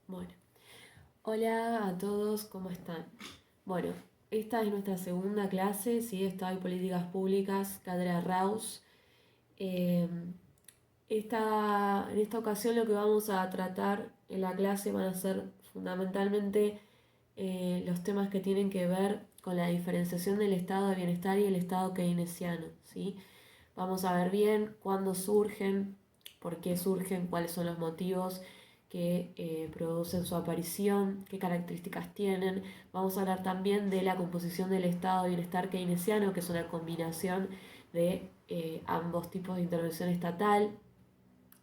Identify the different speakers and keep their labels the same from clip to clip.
Speaker 1: Bueno, hola a todos, ¿cómo están? Bueno, esta es nuestra segunda clase, ¿sí? Estado y Políticas Públicas, Cátedra Raus. Eh, en esta ocasión lo que vamos a tratar en la clase van a ser fundamentalmente los temas que tienen que ver con la diferenciación del estado de bienestar y el estado keynesiano, ¿sí? Vamos a ver bien cuándo surgen, por qué surgen, cuáles son los motivos que producen su aparición, qué características tienen. Vamos a hablar también de la composición del estado de bienestar keynesiano, que es una combinación de ambos tipos de intervención estatal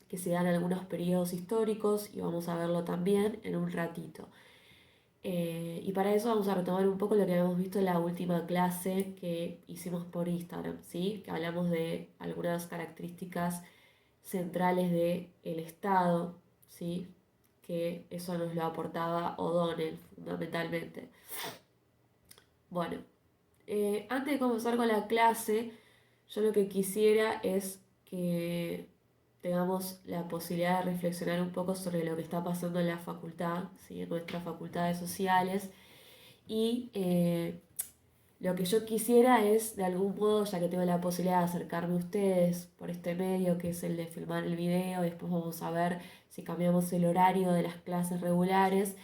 Speaker 1: que se dan en algunos periodos históricos y vamos a verlo también en un ratito. Y para eso vamos a retomar un poco lo que habíamos visto en la última clase que hicimos por Instagram, ¿sí? Que hablamos de algunas características centrales del Estado, ¿sí? Que eso nos lo aportaba O'Donnell fundamentalmente. Bueno, antes de comenzar con la clase, yo lo que quisiera es que tengamos la posibilidad de reflexionar un poco sobre lo que está pasando en la facultad, ¿sí? En nuestras facultades sociales. Y lo que yo quisiera es, de algún modo, ya que tengo la posibilidad de acercarme a ustedes por este medio, que es el de filmar el video, después vamos a ver si cambiamos el horario de las clases regulares,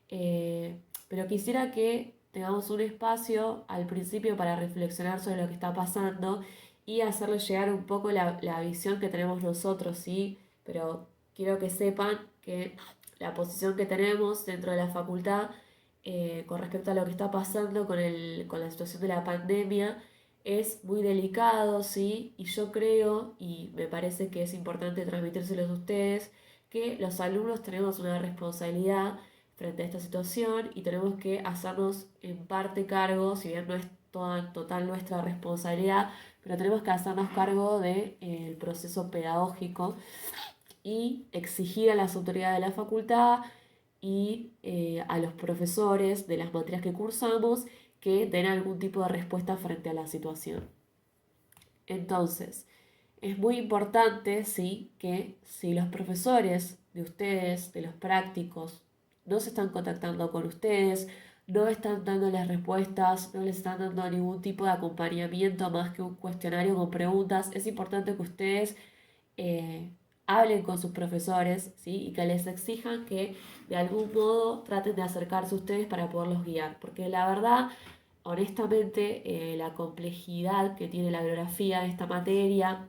Speaker 1: pero quisiera que tengamos un espacio al principio para reflexionar sobre lo que está pasando y hacerles llegar un poco la visión que tenemos nosotros, ¿sí? Pero quiero que sepan que la posición que tenemos dentro de la facultad con respecto a lo que está pasando con la situación de la pandemia es muy delicado, ¿sí? Y yo creo, y me parece que es importante transmitírselos a ustedes, que los alumnos tenemos una responsabilidad frente a esta situación y tenemos que hacernos en parte cargo, si bien no es toda total nuestra responsabilidad, pero tenemos que hacernos cargo del proceso pedagógico y exigir a las autoridades de la facultad y a los profesores de las materias que cursamos que den algún tipo de respuesta frente a la situación. Entonces, es muy importante, sí, que si los profesores de ustedes, de los prácticos, no se están contactando con ustedes, no están dándoles respuestas, no les están dando ningún tipo de acompañamiento más que un cuestionario con preguntas, es importante que ustedes eh, hablen con sus profesores, ¿sí? Y que les exijan que de algún modo traten de acercarse a ustedes para poderlos guiar. Porque la verdad, honestamente, la complejidad que tiene la bibliografía de esta materia,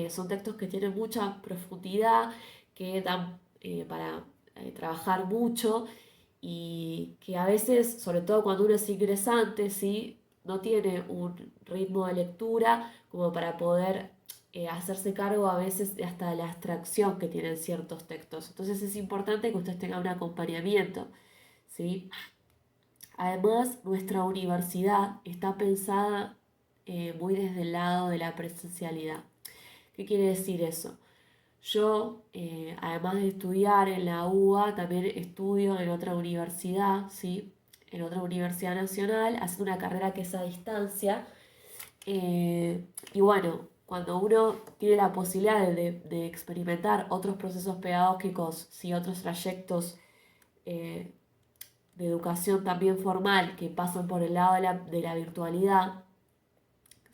Speaker 1: son textos que tienen mucha profundidad, que dan para trabajar mucho y que a veces, sobre todo cuando uno es ingresante, ¿sí? No tiene un ritmo de lectura como para poder hacerse cargo a veces de hasta la abstracción que tienen ciertos textos. Entonces es importante que ustedes tengan un acompañamiento, ¿sí? Además, nuestra universidad está pensada muy desde el lado de la presencialidad. ¿Qué quiere decir eso? Yo, además de estudiar en la UBA, también estudio en otra universidad, ¿sí? En otra universidad nacional, haciendo una carrera que es a distancia. Y bueno, cuando uno tiene la posibilidad de experimentar otros procesos pedagógicos, ¿sí? Otros trayectos eh, de educación también formal que pasan por el lado de la virtualidad,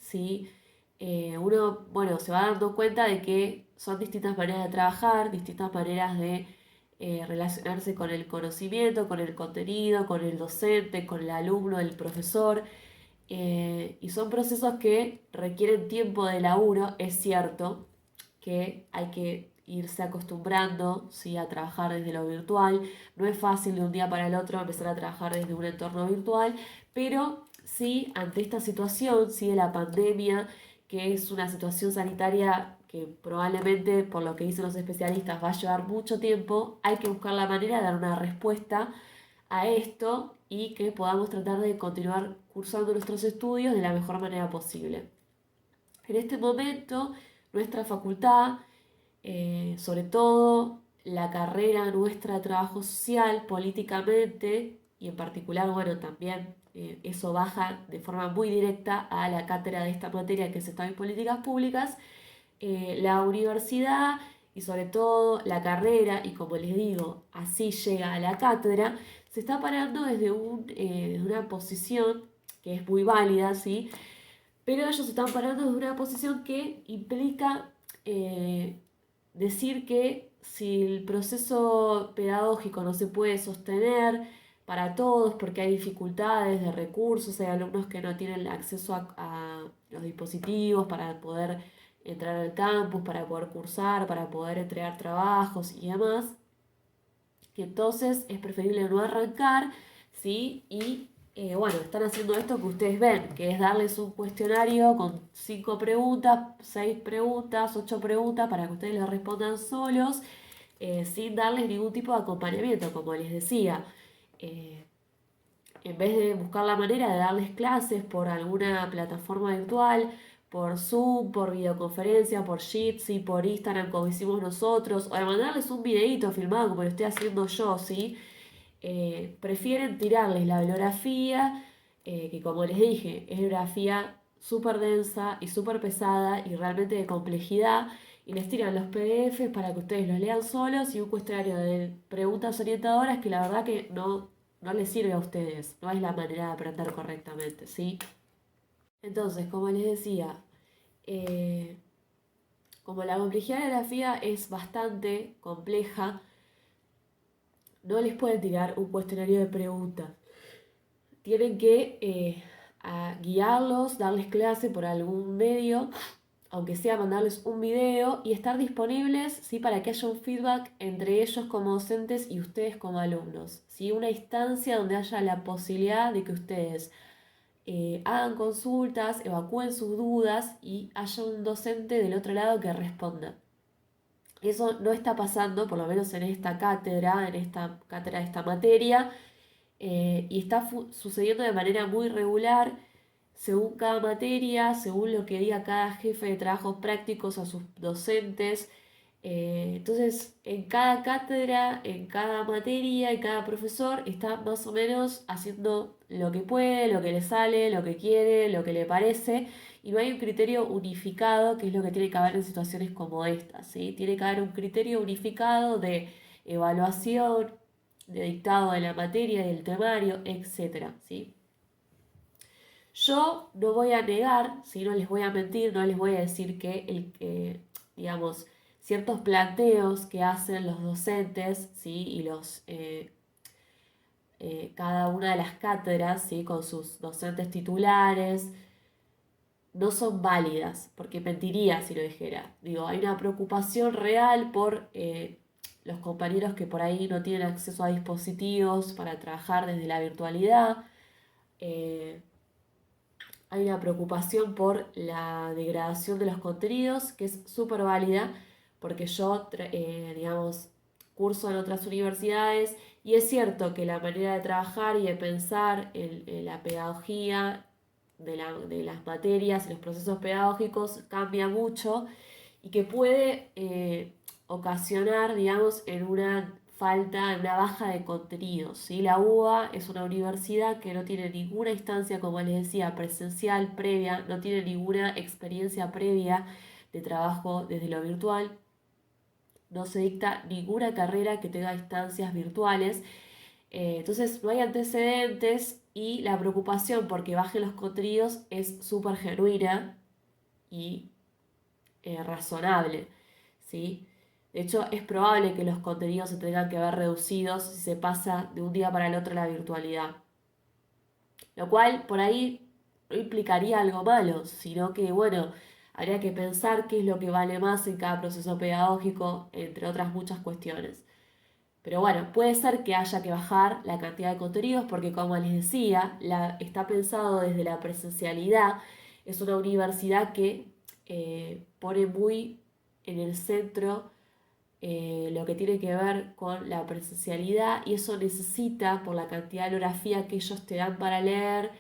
Speaker 1: ¿sí? Uno, bueno, se va dando cuenta de que son distintas maneras de trabajar, distintas maneras de relacionarse con el conocimiento, con el contenido, con el docente, con el alumno, el profesor, y son procesos que requieren tiempo de laburo, es cierto que hay que irse acostumbrando, ¿sí? A trabajar desde lo virtual. No es fácil de un día para el otro empezar a trabajar desde un entorno virtual, pero sí, ante esta situación, sí, de la pandemia, que es una situación sanitaria que probablemente, por lo que dicen los especialistas, va a llevar mucho tiempo, hay que buscar la manera de dar una respuesta a esto y que podamos tratar de continuar cursando nuestros estudios de la mejor manera posible. En este momento, nuestra facultad, sobre todo la carrera nuestra de trabajo social, políticamente, y en particular, bueno, también eso baja de forma muy directa a la cátedra de esta materia que es Estado y Políticas Públicas, la universidad y sobre todo la carrera, y como les digo, así llega a la cátedra, se está parando desde una posición que es muy válida, ¿sí? Pero ellos están parando desde una posición que implica decir que si el proceso pedagógico no se puede sostener para todos porque hay dificultades de recursos, hay alumnos que no tienen acceso a los dispositivos para poder entrar al campus, para poder cursar, para poder entregar trabajos y demás, que entonces es preferible no arrancar, ¿sí? Y bueno, están haciendo esto que ustedes ven, que es darles un cuestionario con 5 preguntas, 6 preguntas, 8 preguntas para que ustedes lo respondan solos, sin darles ningún tipo de acompañamiento, como les decía. Eh, en vez de buscar la manera de darles clases por alguna plataforma virtual, por Zoom, por videoconferencia, por Jitsi, por Instagram, como hicimos nosotros, o de mandarles un videíto filmado como lo estoy haciendo yo, ¿sí? Prefieren tirarles la bibliografía, que como les dije, es bibliografía súper densa y súper pesada y realmente de complejidad, y les tiran los PDFs para que ustedes los lean solos y un cuestionario de preguntas orientadoras que la verdad que no les sirve a ustedes, no es la manera de aprender correctamente, ¿sí? Entonces, como les decía, eh, como la complejidad de la grafía es bastante compleja, no les pueden tirar un cuestionario de preguntas. Tienen que guiarlos, darles clase por algún medio, aunque sea mandarles un video y estar disponibles, ¿sí? Para que haya un feedback entre ellos como docentes y ustedes como alumnos, ¿sí? Una instancia donde haya la posibilidad de que ustedes hagan consultas, evacúen sus dudas y haya un docente del otro lado que responda. Eso no está pasando, por lo menos en esta cátedra de esta materia, y está sucediendo de manera muy regular, según cada materia, según lo que diga cada jefe de trabajos prácticos a sus docentes. Entonces, en cada cátedra, en cada materia, en cada profesor está más o menos haciendo lo que puede, lo que le sale, lo que quiere, lo que le parece, y no hay un criterio unificado, que es lo que tiene que haber en situaciones como esta, ¿sí? Tiene que haber un criterio unificado de evaluación, de dictado de la materia, del temario, etcétera, ¿sí? Yo no voy a negar, si no les voy a mentir, no les voy a decir que digamos, ciertos planteos que hacen los docentes, ¿sí? Y cada una de las cátedras, ¿sí? Con sus docentes titulares, no son válidas, porque mentiría si lo dijera. Digo, hay una preocupación real por los compañeros que por ahí no tienen acceso a dispositivos para trabajar desde la virtualidad. Eh, Hay una preocupación por la degradación de los contenidos, que es súper válida, porque yo, digamos, curso en otras universidades y es cierto que la manera de trabajar y de pensar en la pedagogía de las materias y los procesos pedagógicos cambia mucho y que puede ocasionar, digamos, en una falta, en una baja de contenidos, ¿sí? La UBA es una universidad que no tiene ninguna instancia, como les decía, presencial previa, no tiene ninguna experiencia previa de trabajo desde lo virtual, no se dicta ninguna carrera que tenga instancias virtuales, entonces no hay antecedentes y la preocupación porque bajen los contenidos es súper genuina y razonable, ¿sí? De hecho, es probable que los contenidos se tengan que ver reducidos si se pasa de un día para el otro a la virtualidad. Lo cual por ahí no implicaría algo malo, sino que, bueno, habría que pensar qué es lo que vale más en cada proceso pedagógico, entre otras muchas cuestiones. Pero bueno, puede ser que haya que bajar la cantidad de contenidos porque, como les decía, está pensado desde la presencialidad. Es una universidad que pone muy en el centro lo que tiene que ver con la presencialidad y eso necesita, por la cantidad de orografía que ellos te dan para leer,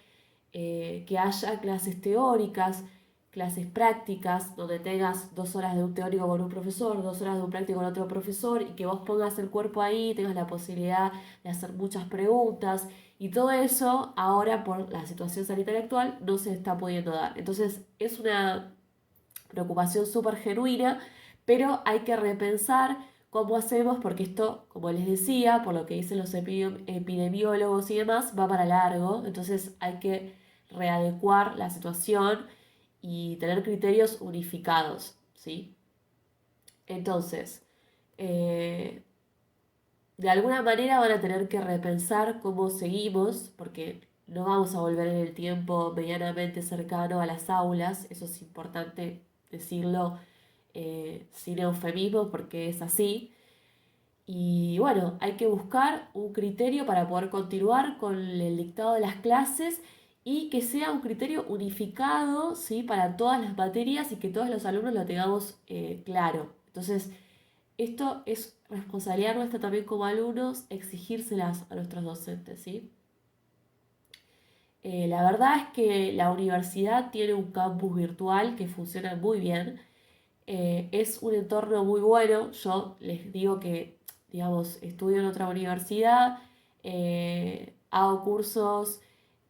Speaker 1: que haya clases teóricas, clases prácticas, donde tengas 2 horas de un teórico con un profesor, 2 horas de un práctico con otro profesor, y que vos pongas el cuerpo ahí, tengas la posibilidad de hacer muchas preguntas, y todo eso ahora por la situación sanitaria actual no se está pudiendo dar. Entonces es una preocupación súper genuina, Pero hay que repensar cómo hacemos, porque esto, como les decía, por lo que dicen los epidemiólogos y demás, va para largo. Entonces hay que readecuar la situación y tener criterios unificados, ¿sí? Entonces, eh, de alguna manera van a tener que repensar cómo seguimos, porque no vamos a volver en el tiempo medianamente cercano a las aulas, eso es importante decirlo sin eufemismo porque es así. Y bueno, hay que buscar un criterio para poder continuar con el dictado de las clases y que sea un criterio unificado, ¿sí? Para todas las materias y que todos los alumnos lo tengamos claro. Entonces, esto es responsabilidad nuestra también como alumnos exigírselas a nuestros docentes, ¿sí? La verdad es que la universidad tiene un campus virtual que funciona muy bien. Es un entorno muy bueno. Yo les digo que, digamos, estudio en otra universidad, hago cursos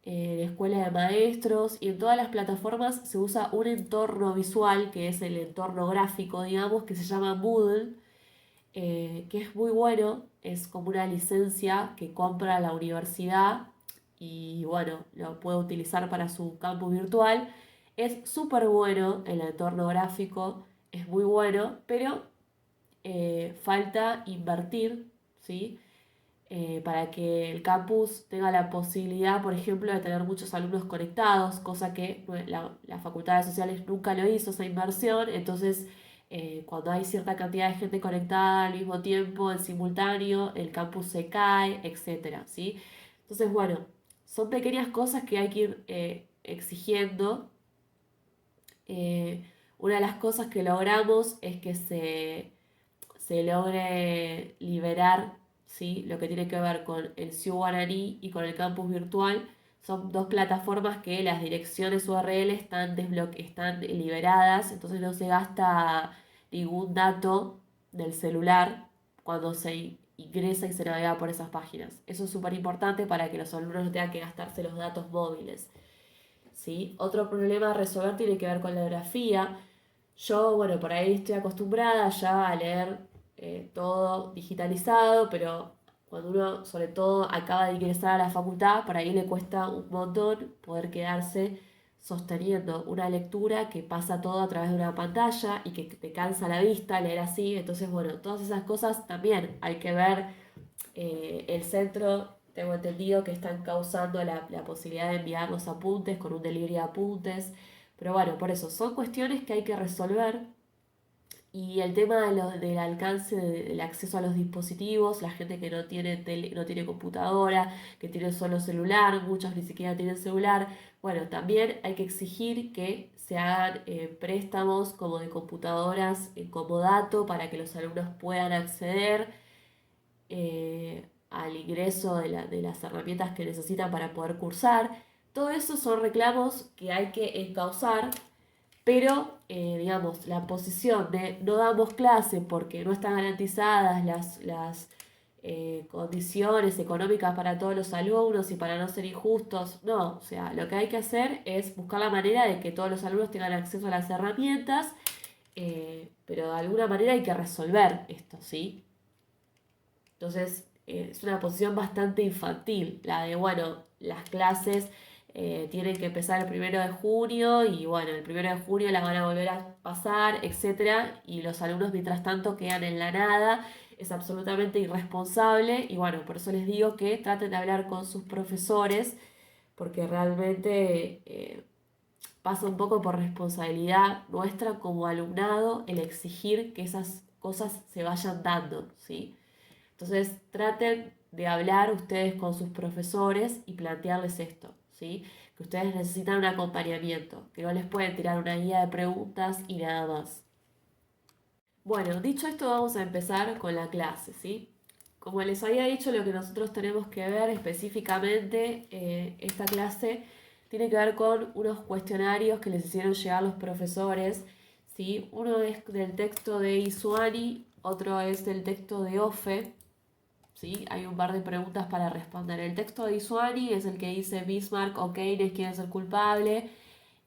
Speaker 1: de escuela de maestros y en todas las plataformas se usa un entorno visual, que es el entorno gráfico, digamos, que se llama Moodle, que es muy bueno, es como una licencia que compra la universidad y bueno, lo puede utilizar para su campus virtual. Es súper bueno el entorno gráfico, es muy bueno, pero falta invertir, ¿sí? Para que el campus tenga la posibilidad, por ejemplo, de tener muchos alumnos conectados, cosa que la Facultad de Sociales nunca lo hizo, esa inversión. Entonces, cuando hay cierta cantidad de gente conectada al mismo tiempo, en simultáneo, el campus se cae, etcétera, ¿sí? Entonces, bueno, son pequeñas cosas que hay que ir exigiendo. Una de las cosas que logramos es que se logre liberar, ¿sí? Lo que tiene que ver con el CIU Guaraní y con el campus virtual. Son dos plataformas que las direcciones URL están liberadas, entonces no se gasta ningún dato del celular cuando se ingresa y se navega por esas páginas. Eso es súper importante para que los alumnos no tengan que gastarse los datos móviles, ¿sí? Otro problema a resolver tiene que ver con la grafía. Yo, bueno, por ahí estoy acostumbrada ya a leer todo digitalizado, pero cuando uno, sobre todo, acaba de ingresar a la facultad, por ahí le cuesta un montón poder quedarse sosteniendo una lectura que pasa todo a través de una pantalla y que te cansa la vista leer así. Entonces, bueno, todas esas cosas también hay que ver. El centro, tengo entendido que están causando la posibilidad de enviar los apuntes con un delivery de apuntes. Pero bueno, por eso, son cuestiones que hay que resolver. Y el tema del alcance del acceso a los dispositivos, la gente que no tiene computadora, que tiene solo celular, muchos ni siquiera tienen celular, bueno, también hay que exigir que se hagan préstamos como de computadoras en comodato para que los alumnos puedan acceder al ingreso de las herramientas que necesitan para poder cursar. Todo eso son reclamos que hay que encauzar, pero digamos, la posición de no damos clase porque no están garantizadas las condiciones económicas para todos los alumnos y para no ser injustos, no, o sea, lo que hay que hacer es buscar la manera de que todos los alumnos tengan acceso a las herramientas, pero de alguna manera hay que resolver esto, ¿sí? Entonces, es una posición bastante infantil, la de, bueno, las clases tienen que empezar el 1 de junio y, bueno, el 1 de junio las van a volver a pasar, etcétera, y los alumnos, mientras tanto, quedan en la nada. Es absolutamente irresponsable y, bueno, por eso les digo que traten de hablar con sus profesores, porque realmente pasa un poco por responsabilidad nuestra como alumnado el exigir que esas cosas se vayan dando, ¿sí? Entonces traten de hablar ustedes con sus profesores y plantearles esto, ¿sí? Que ustedes necesitan un acompañamiento, que no les pueden tirar una guía de preguntas y nada más. Bueno, dicho esto, vamos a empezar con la clase, ¿sí? Como les había dicho, lo que nosotros tenemos que ver específicamente, esta clase tiene que ver con unos cuestionarios que les hicieron llegar los profesores, ¿sí? Uno es del texto de Isuani, otro es del texto de Ofe, ¿sí? Hay un par de preguntas para responder. El texto de Isuani es el que dice Bismarck o Keynes quién es el culpable.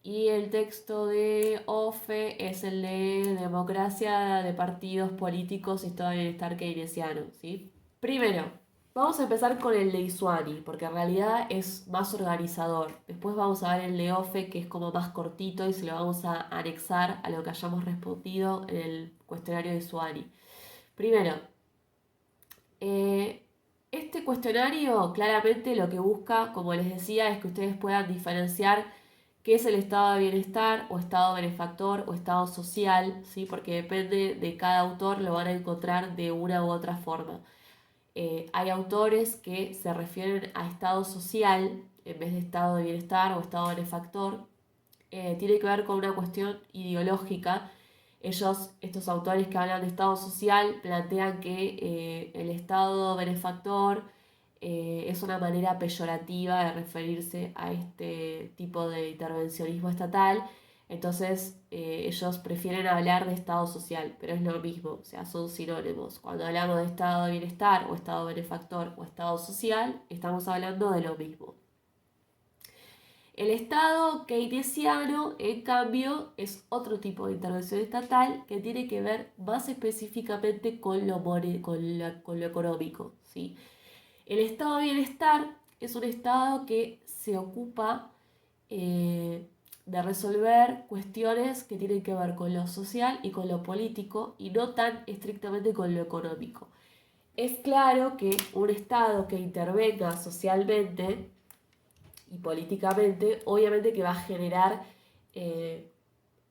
Speaker 1: Y el texto de OFE es el de democracia de partidos políticos y estado de bienestar keynesiano, ¿sí? Primero, vamos a empezar con el de Isuani, porque en realidad es más organizador. Después vamos a ver el de OFE, que es como más cortito y se lo vamos a anexar a lo que hayamos respondido en el cuestionario de Isuani. Primero, este cuestionario claramente lo que busca, como les decía, es que ustedes puedan diferenciar qué es el estado de bienestar o estado benefactor o estado social, ¿sí? Porque depende de cada autor, lo van a encontrar de una u otra forma. Hay autores que se refieren a estado social en vez de estado de bienestar o estado benefactor. Tiene que ver con una cuestión ideológica. Ellos, estos autores que hablan de estado social, plantean que el estado benefactor es una manera peyorativa de referirse a este tipo de intervencionismo estatal. Entonces ellos prefieren hablar de estado social, pero es lo mismo, o sea, son sinónimos. Cuando hablamos de estado de bienestar o estado benefactor o estado social, estamos hablando de lo mismo. El Estado keynesiano, en cambio, es otro tipo de intervención estatal que tiene que ver más específicamente con lo económico, ¿sí? El estado de bienestar es un estado que se ocupa de resolver cuestiones que tienen que ver con lo social y con lo político y no tan estrictamente con lo económico. Es claro que un estado que intervenga socialmente y políticamente, obviamente que va a generar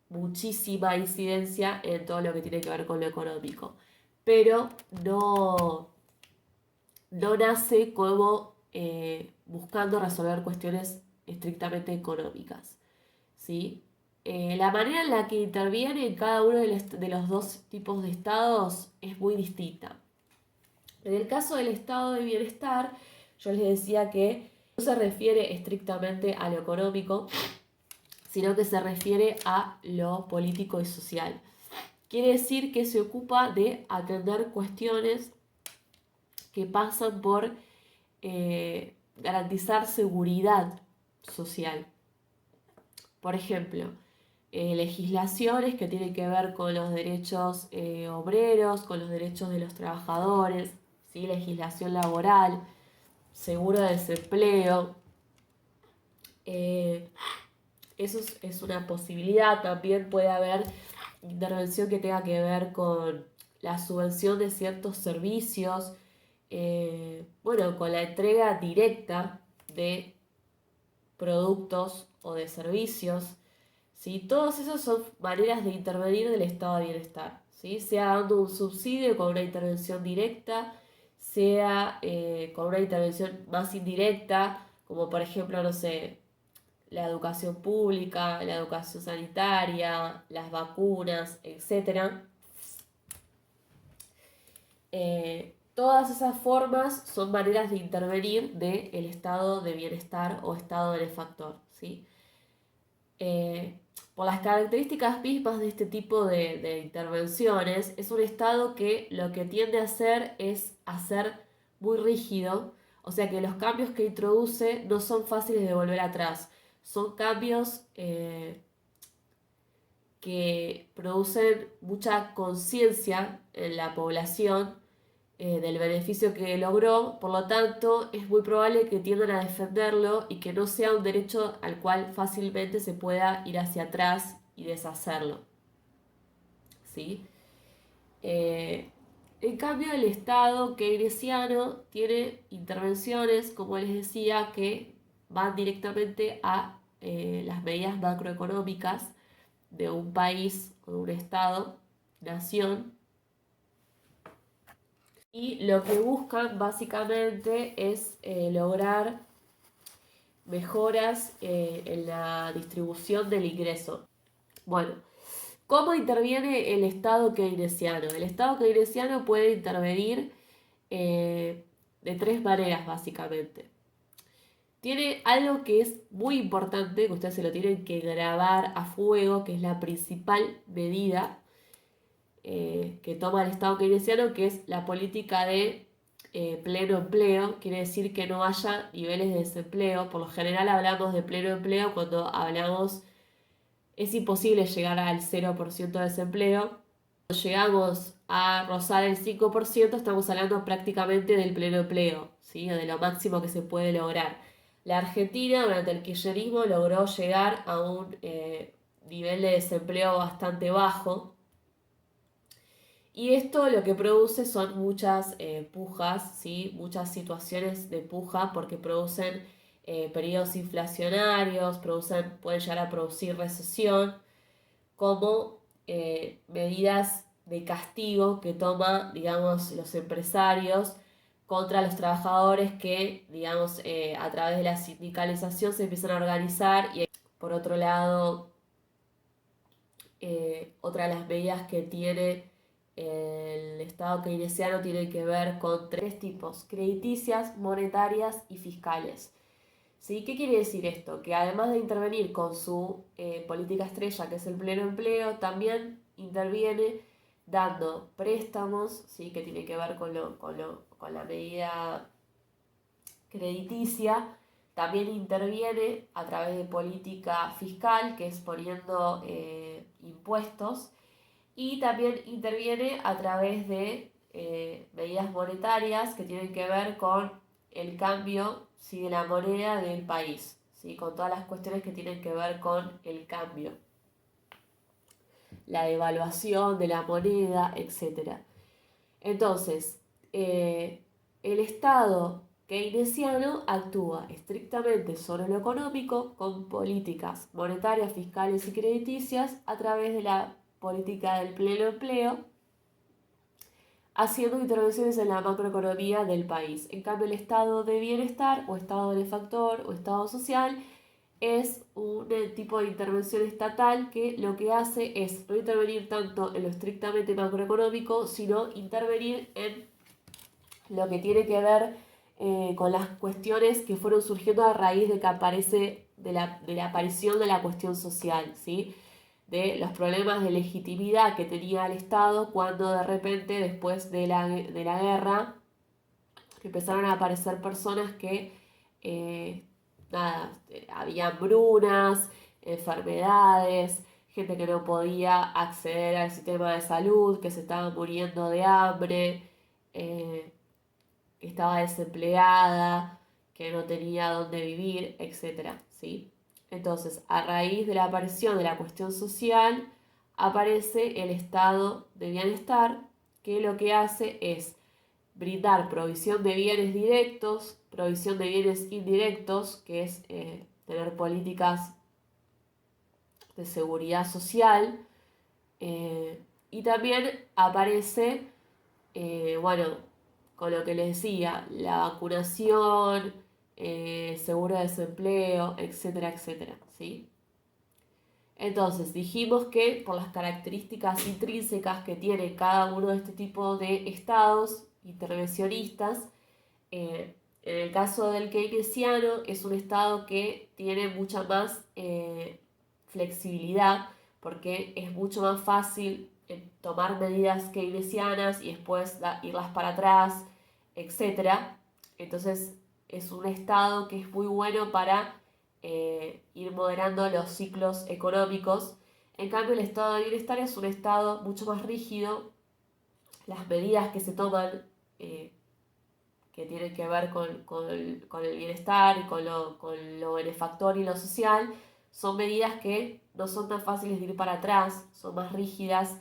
Speaker 1: muchísima incidencia en todo lo que tiene que ver con lo económico. Pero no nace como buscando resolver cuestiones estrictamente económicas, ¿sí? La manera en la que interviene en cada uno de los dos tipos de estados es muy distinta. En el caso del estado de bienestar, yo les decía que no se refiere estrictamente a lo económico, sino que se refiere a lo político y social. Quiere decir que se ocupa de atender cuestiones que pasan por garantizar seguridad social. Por ejemplo, legislaciones que tienen que ver con los derechos obreros, con los derechos de los trabajadores, ¿sí? Legislación laboral, seguro de desempleo. Eso es una posibilidad. También puede haber intervención que tenga que ver con la subvención de ciertos servicios, bueno, con la entrega directa de productos o de servicios, ¿sí? Todos esos son maneras de intervenir del estado de bienestar, ¿sí? Sea dando un subsidio con una intervención directa, sea con una intervención más indirecta, como por ejemplo, no sé, la educación pública, la educación sanitaria, las vacunas, etc. Todas esas formas son maneras de intervenir del estado de bienestar o estado benefactor, ¿sí? Por las características mismas de este tipo de intervenciones, es un estado que lo que tiende a hacer es hacer muy rígido, o sea que los cambios que introduce no son fáciles de volver atrás, son cambios que producen mucha conciencia en la población del beneficio que logró, por lo tanto es muy probable que tiendan a defenderlo y que no sea un derecho al cual fácilmente se pueda ir hacia atrás y deshacerlo, ¿sí? En cambio, el Estado keynesiano tiene intervenciones, como les decía, que van directamente a las medidas macroeconómicas de un país o de un Estado, nación, y lo que buscan básicamente es lograr mejoras en la distribución del ingreso. Bueno, ¿cómo interviene el Estado keynesiano? El Estado keynesiano puede intervenir de tres maneras básicamente. Tiene algo que es muy importante, que ustedes se lo tienen que grabar a fuego, que es la principal medida que toma el Estado keynesiano, que es la política de pleno empleo. Quiere decir que no haya niveles de desempleo. Por lo general hablamos de pleno empleo cuando hablamos es imposible llegar al 0% de desempleo. Cuando llegamos a rozar el 5%, estamos hablando prácticamente del pleno empleo, ¿sí? O de lo máximo que se puede lograr. La Argentina durante el kirchnerismo logró llegar a un nivel de desempleo bastante bajo, y esto lo que produce son muchas pujas, ¿sí? Muchas situaciones de puja porque producen periodos inflacionarios, pueden llegar a producir recesión, como medidas de castigo que toman, digamos, los empresarios contra los trabajadores que, digamos, a través de la sindicalización se empiezan a organizar. Y por otro lado, otra de las medidas que tiene el Estado keynesiano tiene que ver con tres tipos: crediticias, monetarias y fiscales. ¿Sí? ¿Qué quiere decir esto? Que además de intervenir con su política estrella, que es el pleno empleo, también interviene dando préstamos, ¿sí? Que tiene que ver con la medida crediticia. También interviene a través de política fiscal, que es poniendo impuestos, y también interviene a través de medidas monetarias que tienen que ver con el cambio, ¿sí? De la moneda del país, ¿sí? Con todas las cuestiones que tienen que ver con el cambio, la devaluación de la moneda, etc. Entonces, el Estado keynesiano actúa estrictamente sobre lo económico con políticas monetarias, fiscales y crediticias a través de la política del pleno empleo, haciendo intervenciones en la macroeconomía del país. En cambio, el estado de bienestar o estado benefactor o estado social es un tipo de intervención estatal que lo que hace es no intervenir tanto en lo estrictamente macroeconómico, sino intervenir en lo que tiene que ver con las cuestiones que fueron surgiendo a raíz de que aparece de la aparición de la cuestión social, ¿sí? De los problemas de legitimidad que tenía el Estado cuando de repente, después de la guerra, empezaron a aparecer personas que, había hambrunas, enfermedades, gente que no podía acceder al sistema de salud, que se estaba muriendo de hambre, que estaba desempleada, que no tenía dónde vivir, etc. ¿Sí? Entonces, a raíz de la aparición de la cuestión social, aparece el estado de bienestar, que lo que hace es brindar provisión de bienes directos, provisión de bienes indirectos, que es tener políticas de seguridad social, y también aparece, bueno, con lo que les decía, la vacunación, seguro de desempleo, etcétera, etcétera, ¿sí? Entonces, dijimos que por las características intrínsecas que tiene cada uno de este tipo de estados intervencionistas, en el caso del keynesiano es un estado que tiene mucha más flexibilidad, porque es mucho más fácil tomar medidas keynesianas y después irlas para atrás, etc. Entonces es un estado que es muy bueno para ir moderando los ciclos económicos. En cambio, el estado de bienestar es un estado mucho más rígido. Las medidas que se toman, que tienen que ver con el bienestar y con lo benefactor y lo social, son medidas que no son tan fáciles de ir para atrás, son más rígidas,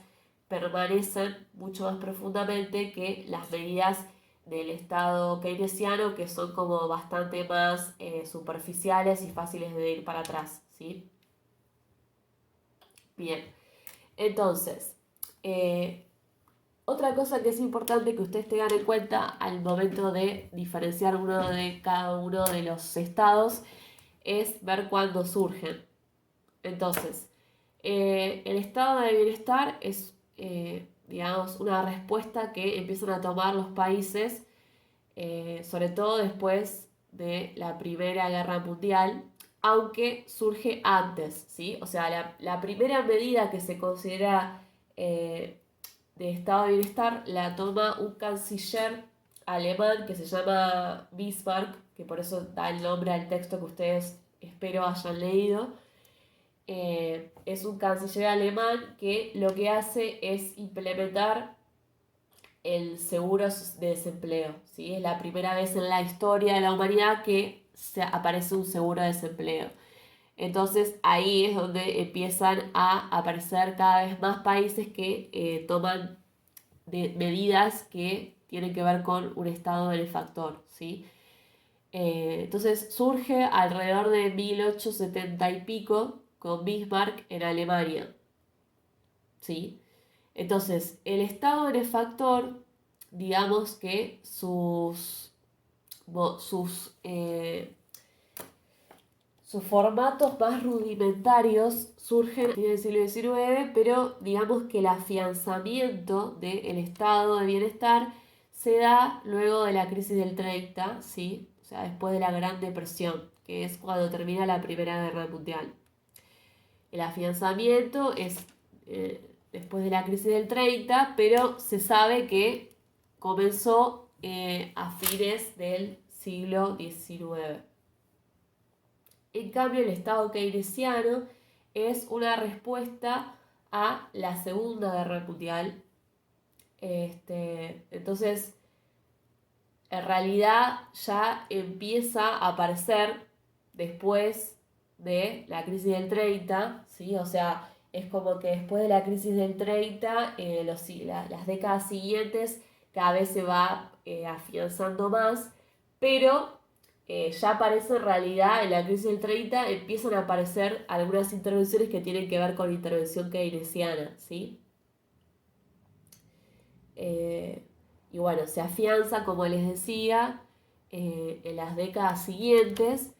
Speaker 1: permanecen mucho más profundamente que las medidas del Estado keynesiano, que son como bastante más superficiales y fáciles de ir para atrás, ¿sí? Bien, entonces, otra cosa que es importante que ustedes tengan en cuenta al momento de diferenciar uno de cada uno de los estados es ver cuándo surgen. Entonces, el estado de bienestar es, digamos, una respuesta que empiezan a tomar los países, sobre todo después de la Primera Guerra Mundial, aunque surge antes, ¿sí? O sea, la primera medida que se considera de estado de bienestar la toma un canciller alemán que se llama Bismarck, que por eso da el nombre al texto que ustedes espero hayan leído. es un canciller alemán que lo que hace es implementar el seguro de desempleo, ¿sí? Es la primera vez en la historia de la humanidad que aparece un seguro de desempleo. Entonces ahí es donde empiezan a aparecer cada vez más países que toman medidas que tienen que ver con un estado benefactor, ¿sí? Entonces surge alrededor de 1870 y pico con Bismarck en Alemania, ¿sí? Entonces, el estado benefactor, digamos que sus formatos más rudimentarios surgen en el siglo XIX, pero digamos que el afianzamiento del estado de bienestar se da luego de la crisis del 30, ¿sí? O sea, después de la Gran Depresión, que es cuando termina la Primera Guerra Mundial. El afianzamiento es después de la crisis del 30, pero se sabe que comenzó a fines del siglo XIX. En cambio, el Estado keynesiano es una respuesta a la Segunda Guerra Mundial. Entonces, en realidad ya empieza a aparecer después de la crisis del 30, ¿sí? O sea, es como que después de la crisis del 30, las décadas siguientes cada vez se va afianzando más, pero ya aparece en realidad en la crisis del 30, empiezan a aparecer algunas intervenciones que tienen que ver con intervención keynesiana, ¿sí? Y bueno, se afianza, como les decía, en las décadas siguientes,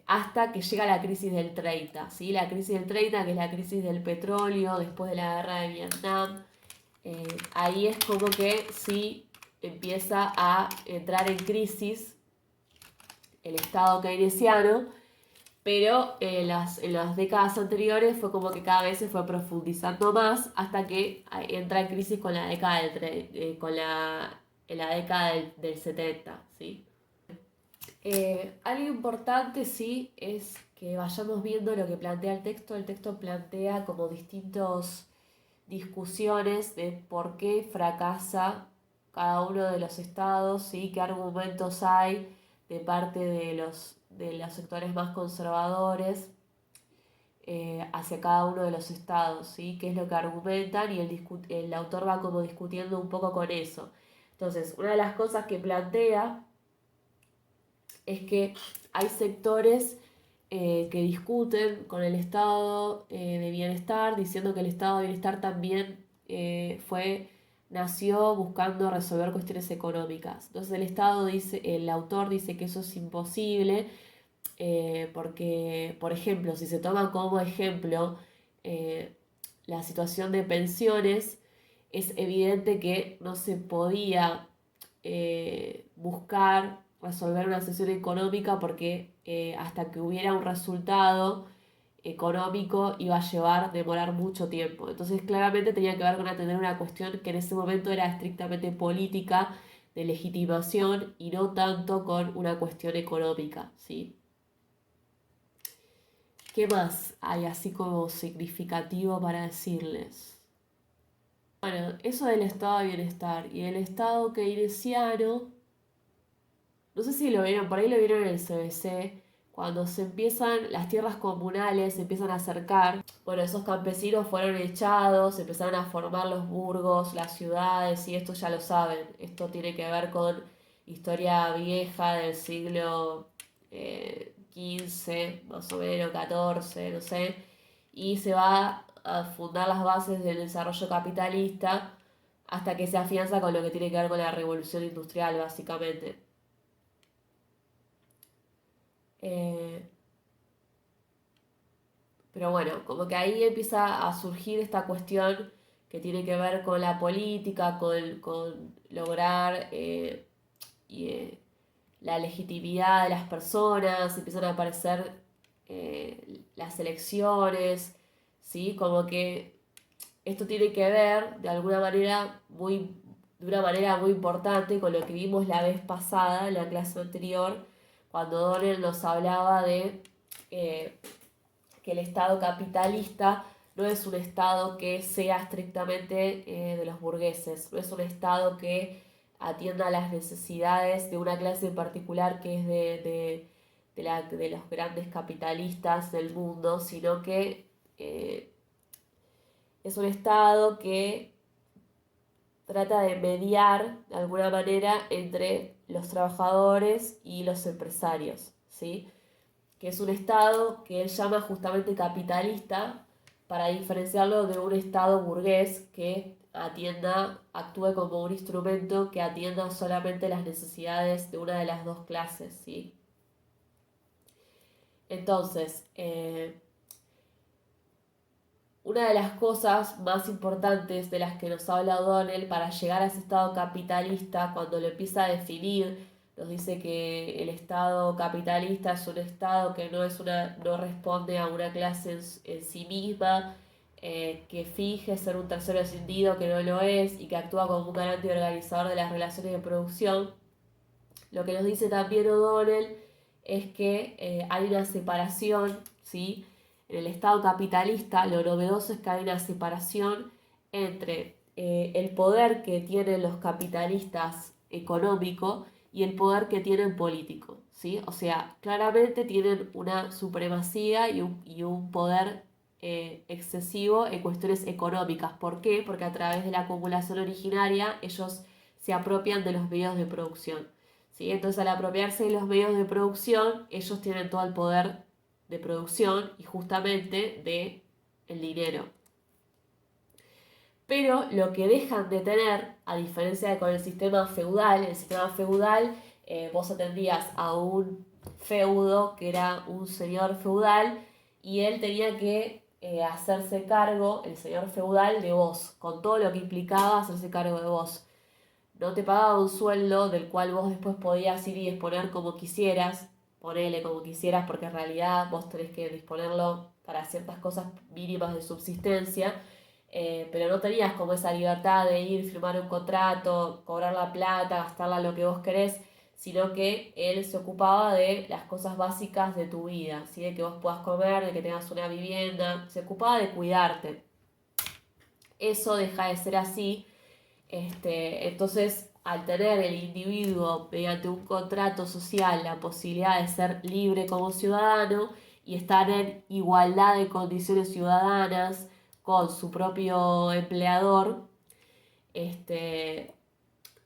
Speaker 1: hasta que llega la crisis del 30, ¿sí? La crisis del 30, que es la crisis del petróleo después de la guerra de Vietnam. Ahí es como que sí empieza a entrar en crisis el Estado keynesiano, pero en las décadas anteriores fue como que cada vez se fue profundizando más hasta que entra en crisis con la década en la década del 70, ¿sí? Algo importante, sí, es que vayamos viendo lo que plantea el texto. El texto plantea como distintas discusiones de por qué fracasa cada uno de los estados, ¿sí? Qué argumentos hay de parte de los sectores más conservadores hacia cada uno de los estados, ¿sí? Qué es lo que argumentan y el autor va como discutiendo un poco con eso. Entonces, una de las cosas que plantea es que hay sectores que discuten con el estado de bienestar, diciendo que el estado de bienestar también nació buscando resolver cuestiones económicas. Entonces el autor dice que eso es imposible, porque, por ejemplo, si se toma como ejemplo la situación de pensiones, es evidente que no se podía buscar resolver una situación económica porque hasta que hubiera un resultado económico iba a demorar mucho tiempo. Entonces claramente tenía que ver con atender una cuestión que en ese momento era estrictamente política, de legitimación y no tanto con una cuestión económica, ¿sí? ¿Qué más hay así como significativo para decirles? Bueno, eso del estado de bienestar y el estado keynesiano, no sé si lo vieron, por ahí lo vieron en el CBC, cuando las tierras comunales se empiezan a acercar, bueno, esos campesinos fueron echados, empezaron a formar los burgos, las ciudades, y esto ya lo saben, esto tiene que ver con historia vieja del siglo XV, más o menos, XIV, no sé, y se va a fundar las bases del desarrollo capitalista hasta que se afianza con lo que tiene que ver con la revolución industrial, básicamente. Eh, pero bueno, como que ahí empieza a surgir esta cuestión que tiene que ver con la política, con lograr y, la legitimidad de las personas, empiezan a aparecer las elecciones, ¿sí? Como que esto tiene que ver de alguna manera de una manera muy importante con lo que vimos la vez pasada, en la clase anterior, cuando Donel nos hablaba de que el Estado capitalista no es un Estado que sea estrictamente de los burgueses, no es un Estado que atienda a las necesidades de una clase en particular que es de los grandes capitalistas del mundo, sino que es un Estado que trata de mediar de alguna manera entre los trabajadores y los empresarios, ¿sí? Que es un Estado que él llama justamente capitalista para diferenciarlo de un Estado burgués que actúe como un instrumento que atienda solamente las necesidades de una de las dos clases, ¿sí? Entonces, una de las cosas más importantes de las que nos habla O'Donnell para llegar a ese Estado capitalista, cuando lo empieza a definir, nos dice que el Estado capitalista es un Estado que no responde a una clase en sí misma, que finge ser un tercero escindido que no lo es y que actúa como un garante y organizador de las relaciones de producción. Lo que nos dice también O'Donnell es que hay una separación, ¿sí? En el Estado capitalista lo novedoso es que hay una separación entre el poder que tienen los capitalistas económico y el poder que tienen político, ¿sí? O sea, claramente tienen una supremacía y un poder excesivo en cuestiones económicas. ¿Por qué? Porque a través de la acumulación originaria ellos se apropian de los medios de producción, ¿sí? Entonces, al apropiarse de los medios de producción, ellos tienen todo el poder de producción y justamente de el dinero. Pero lo que dejan de tener, a diferencia de con el sistema feudal, vos atendías a un feudo que era un señor feudal y él tenía que hacerse cargo, el señor feudal, de vos, con todo lo que implicaba hacerse cargo de vos. No te pagaba un sueldo del cual vos después podías ir y disponer como quisieras, ponele como quisieras, porque en realidad vos tenés que disponerlo para ciertas cosas mínimas de subsistencia, pero no tenías como esa libertad de ir, firmar un contrato, cobrar la plata, gastarla lo que vos querés, sino que él se ocupaba de las cosas básicas de tu vida, ¿sí? De que vos puedas comer, de que tengas una vivienda, se ocupaba de cuidarte. Eso deja de ser así. Entonces, al tener el individuo mediante un contrato social la posibilidad de ser libre como ciudadano y estar en igualdad de condiciones ciudadanas con su propio empleador,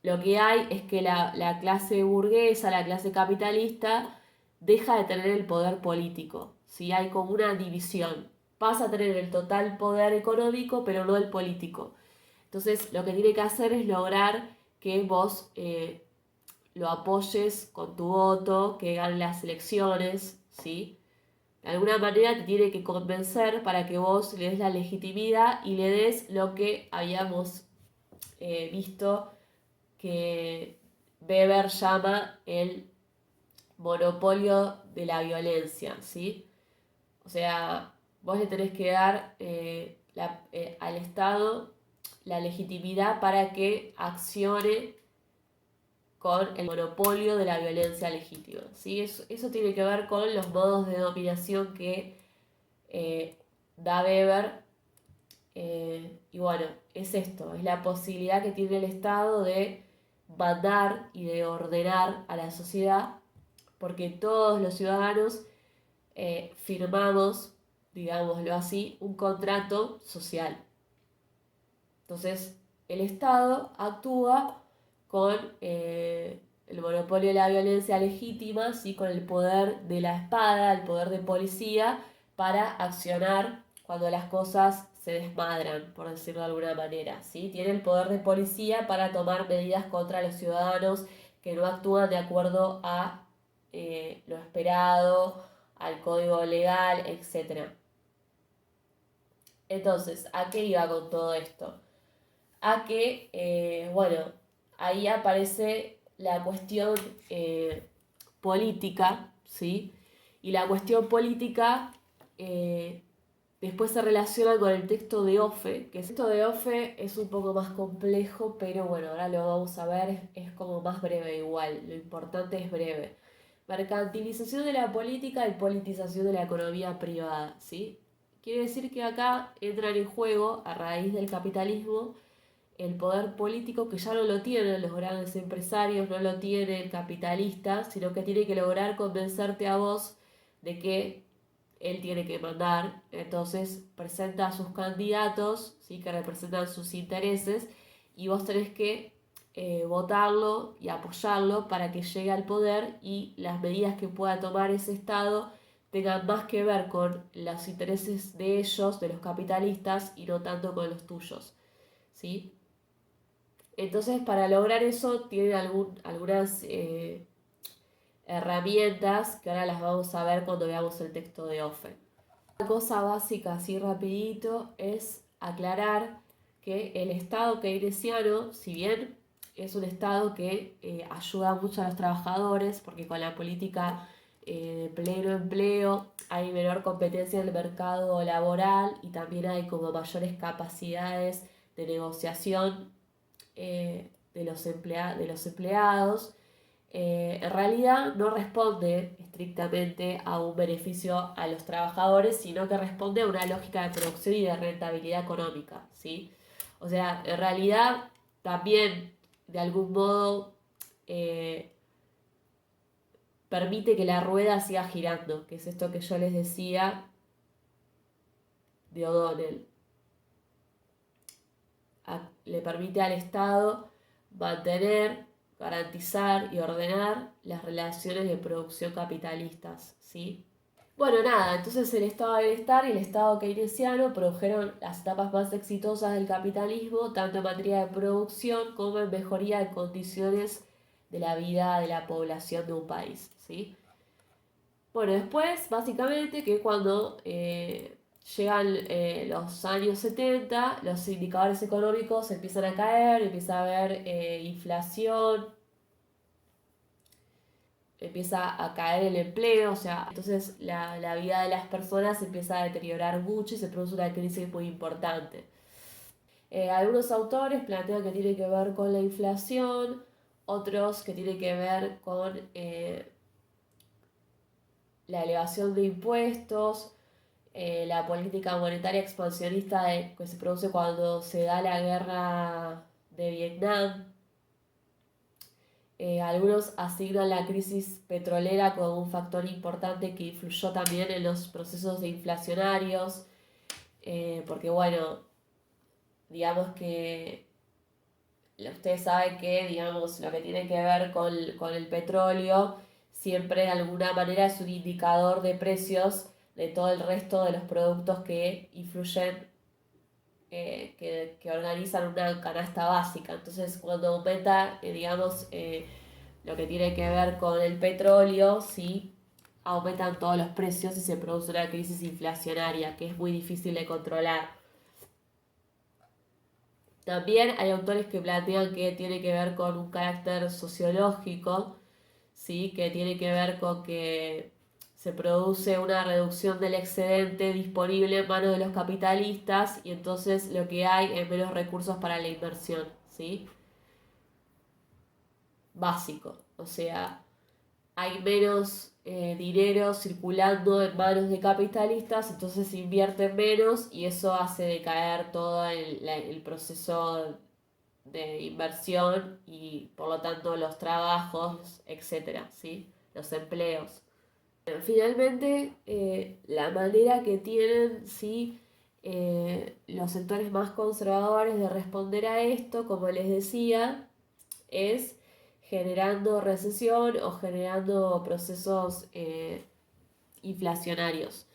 Speaker 1: lo que hay es que la clase burguesa, la clase capitalista, deja de tener el poder político, ¿sí? Hay como una división. Pasa a tener el total poder económico, pero no el político. Entonces, lo que tiene que hacer es lograr que vos lo apoyes con tu voto, que gane las elecciones, ¿sí? De alguna manera te tiene que convencer para que vos le des la legitimidad y le des lo que habíamos visto que Weber llama el monopolio de la violencia, ¿sí? O sea, vos le tenés que dar al Estado la legitimidad para que accione con el monopolio de la violencia legítima, ¿sí? Eso tiene que ver con los modos de dominación que da Weber. Y bueno, es esto, es la posibilidad que tiene el Estado de mandar y de ordenar a la sociedad, porque todos los ciudadanos firmamos, digámoslo así, un contrato social. Entonces, el Estado actúa con el monopolio de la violencia legítima, ¿sí? Con el poder de la espada, el poder de policía, para accionar cuando las cosas se desmadran, por decirlo de alguna manera, ¿sí? Tiene el poder de policía para tomar medidas contra los ciudadanos que no actúan de acuerdo a lo esperado, al código legal, etc. Entonces, ¿a qué iba con todo esto? A que, bueno, ahí aparece la cuestión política, ¿sí? Y la cuestión política después se relaciona con el texto de Offe, que el texto de Offe es un poco más complejo, pero bueno, ahora lo vamos a ver, es como más breve igual, lo importante es breve. Mercantilización de la política y politización de la economía privada, ¿sí? Quiere decir que acá entran en juego, a raíz del capitalismo, el poder político que ya no lo tienen los grandes empresarios, no lo tiene el capitalista, sino que tiene que lograr convencerte a vos de que él tiene que mandar. Entonces presenta a sus candidatos, ¿sí? Que representan sus intereses, y vos tenés que votarlo y apoyarlo para que llegue al poder y las medidas que pueda tomar ese Estado tengan más que ver con los intereses de ellos, de los capitalistas, y no tanto con los tuyos, ¿sí? Entonces, para lograr eso, tienen algunas herramientas que ahora las vamos a ver cuando veamos el texto de Offen. Una cosa básica, así rapidito, es aclarar que el Estado keynesiano, si bien es un Estado que ayuda mucho a los trabajadores, porque con la política de pleno empleo hay menor competencia en el mercado laboral y también hay como mayores capacidades de negociación de los empleados, en realidad no responde estrictamente a un beneficio a los trabajadores, sino que responde a una lógica de producción y de rentabilidad económica, ¿sí? O sea, en realidad también de algún modo permite que la rueda siga girando, que es esto que yo les decía de O'Donnell. Le permite al Estado mantener, garantizar y ordenar las relaciones de producción capitalistas, ¿sí? Bueno, nada, entonces el estado de bienestar y el estado keynesiano produjeron las etapas más exitosas del capitalismo, tanto en materia de producción como en mejoría de condiciones de la vida de la población de un país, ¿sí? Bueno, después, básicamente, que cuando llegan los años 70, los indicadores económicos empiezan a caer, empieza a haber inflación, empieza a caer el empleo, o sea, entonces la vida de las personas empieza a deteriorar mucho y se produce una crisis muy importante. Algunos autores plantean que tiene que ver con la inflación, otros que tiene que ver con la elevación de impuestos, la política monetaria expansionista que se produce cuando se da la guerra de Vietnam. Algunos asignan la crisis petrolera como un factor importante que influyó también en los procesos inflacionarios, porque bueno, digamos que ustedes saben que, digamos, lo que tiene que ver con el petróleo siempre de alguna manera es un indicador de precios de todo el resto de los productos que influyen, que organizan una canasta básica. Entonces, cuando aumenta, digamos, lo que tiene que ver con el petróleo, sí, aumentan todos los precios y se produce una crisis inflacionaria que es muy difícil de controlar. También hay autores que plantean que tiene que ver con un carácter sociológico, ¿sí? Que tiene que ver con que se produce una reducción del excedente disponible en manos de los capitalistas y entonces lo que hay es menos recursos para la inversión, ¿sí? Básico, o sea, hay menos dinero circulando en manos de capitalistas, entonces se invierte menos y eso hace decaer todo el proceso de inversión y por lo tanto los trabajos, etcétera, ¿sí? Los empleos. Finalmente, la manera que tienen, ¿sí? Los sectores más conservadores de responder a esto, como les decía, es generando recesión o generando procesos inflacionarios.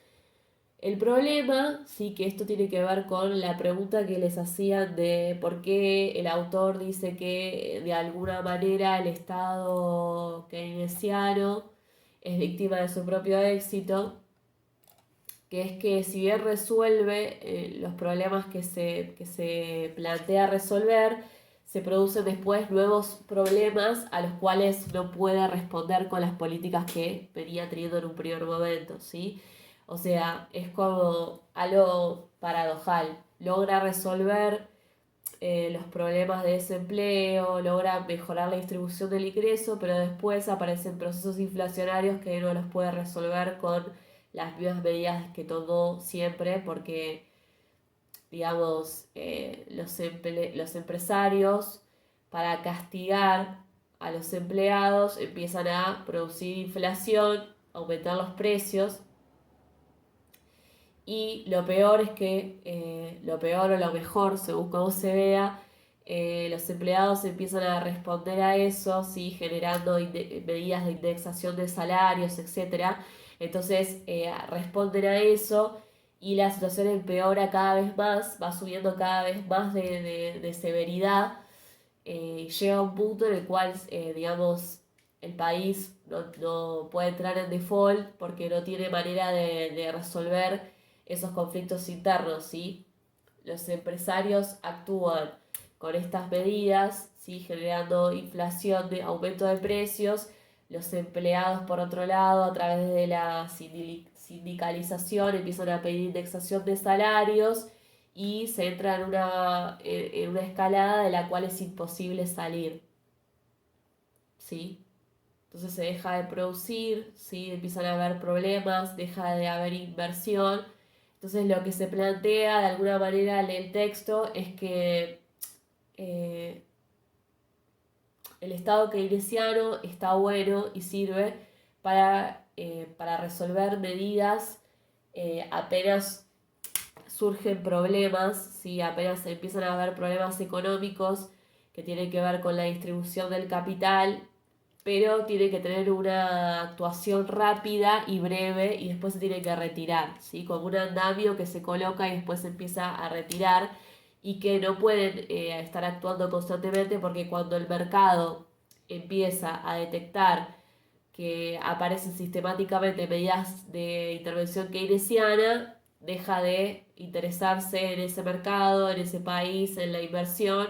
Speaker 1: El problema, sí, que esto tiene que ver con la pregunta que les hacían de por qué el autor dice que de alguna manera el Estado keynesiano es víctima de su propio éxito, que es que si bien resuelve los problemas que se plantea resolver, se producen después nuevos problemas a los cuales no puede responder con las políticas que venía teniendo en un primer momento, ¿sí? O sea, es como algo paradojal. Logra resolver los problemas de desempleo, logra mejorar la distribución del ingreso, pero después aparecen procesos inflacionarios que no los puede resolver con las mismas medidas que tomó siempre, porque, digamos, los empresarios, para castigar a los empleados, empiezan a producir inflación, aumentar los precios. Y lo peor es que, lo peor o lo mejor, según cómo se vea, los empleados empiezan a responder a eso, ¿sí? Generando medidas de indexación de salarios, etcétera. Entonces responden a eso y la situación empeora cada vez más, va subiendo cada vez más de severidad. Llega un punto en el cual, digamos, el país no puede entrar en default porque no tiene manera de resolver esos conflictos internos, ¿sí? Los empresarios actúan con estas medidas, ¿sí? Generando inflación, de aumento de precios. Los empleados, por otro lado, a través de la sindicalización, empiezan a pedir indexación de salarios y se entra en una escalada de la cual es imposible salir, ¿sí? Entonces se deja de producir, ¿sí? Empiezan a haber problemas, deja de haber inversión. Entonces lo que se plantea de alguna manera en el texto es que eh, el Estado keynesiano está bueno y sirve para resolver medidas apenas surgen problemas, ¿sí? Apenas empiezan a haber problemas económicos que tienen que ver con la distribución del capital, pero tiene que tener una actuación rápida y breve y después se tiene que retirar, ¿sí? Como un andamio que se coloca y después se empieza a retirar y que no pueden estar actuando constantemente porque cuando el mercado empieza a detectar que aparecen sistemáticamente medidas de intervención keynesiana, deja de interesarse en ese mercado, en ese país, en la inversión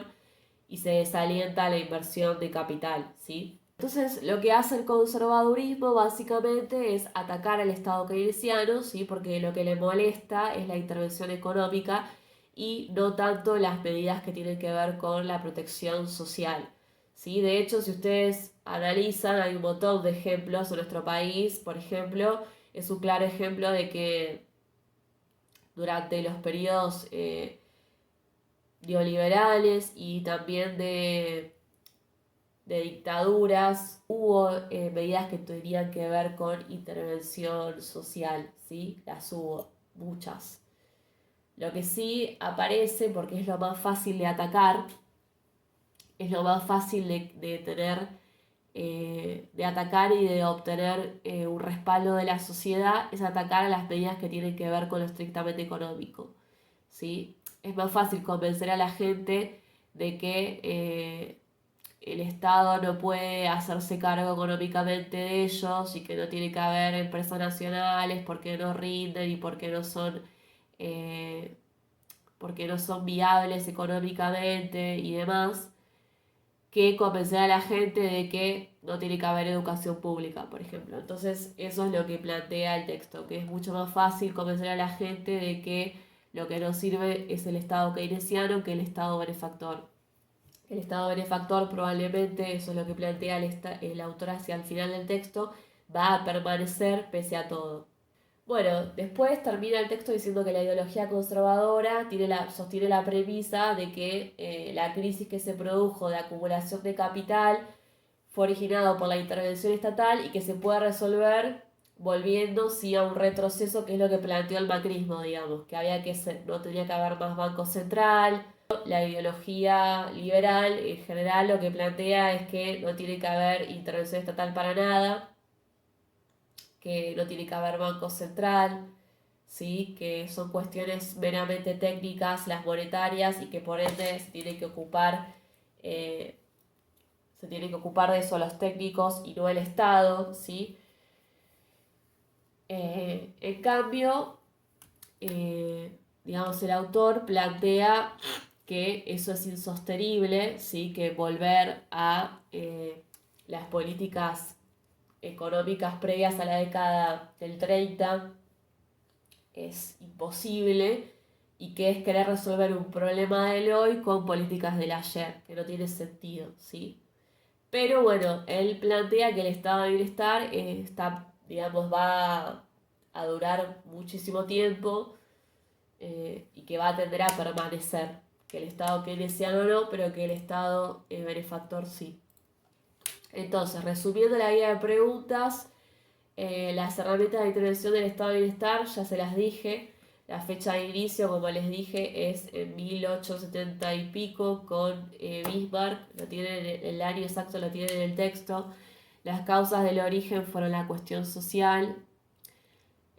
Speaker 1: y se desalienta la inversión de capital, ¿sí? Entonces, lo que hace el conservadurismo básicamente es atacar al Estado keynesiano, ¿sí? Porque lo que le molesta es la intervención económica y no tanto las medidas que tienen que ver con la protección social, ¿sí? De hecho, si ustedes analizan, hay un montón de ejemplos en nuestro país, por ejemplo, es un claro ejemplo de que durante los periodos neoliberales y también de dictaduras, hubo medidas que tenían que ver con intervención social, ¿sí? Las hubo, muchas. Lo que sí aparece, porque es lo más fácil de atacar, es lo más fácil de tener, de atacar y de obtener un respaldo de la sociedad, es atacar a las medidas que tienen que ver con lo estrictamente económico, ¿sí? Es más fácil convencer a la gente de que el Estado no puede hacerse cargo económicamente de ellos y que no tiene que haber empresas nacionales porque no rinden y eh, porque no son viables económicamente y demás, que convencer a la gente de que no tiene que haber educación pública, por ejemplo. Entonces eso es lo que plantea el texto, que es mucho más fácil convencer a la gente de que lo que no sirve es el Estado keynesiano que el Estado benefactor. El Estado benefactor probablemente, eso es lo que plantea el autor hacia el final del texto, va a permanecer pese a todo. Bueno, después termina el texto diciendo que la ideología conservadora sostiene la premisa de que la crisis que se produjo de acumulación de capital fue originado por la intervención estatal y que se puede resolver volviendo sí a un retroceso, que es lo que planteó el macrismo, digamos, que no tenía que haber más banco central. La ideología liberal en general lo que plantea es que no tiene que haber intervención estatal para nada, que no tiene que haber banco central, ¿sí? Que son cuestiones meramente técnicas, las monetarias, y que por ende eh, se tienen que ocupar de eso los técnicos y no el Estado, ¿sí? En cambio, digamos, el autor plantea que eso es insostenible, ¿sí? Que volver a las políticas económicas previas a la década del 30 es imposible y que es querer resolver un problema del hoy con políticas del ayer, que no tiene sentido, ¿sí? Pero bueno, él plantea que el estado de bienestar digamos, va a durar muchísimo tiempo y que va a tender a permanecer. Que el estado keynesiano no, pero que el estado benefactor sí. Entonces, resumiendo la guía de preguntas, las herramientas de intervención del estado de bienestar ya se las dije. La fecha de inicio, como les dije, es en 1870 y pico con Bismarck. El año exacto lo tienen en el texto. Las causas del origen fueron la cuestión social.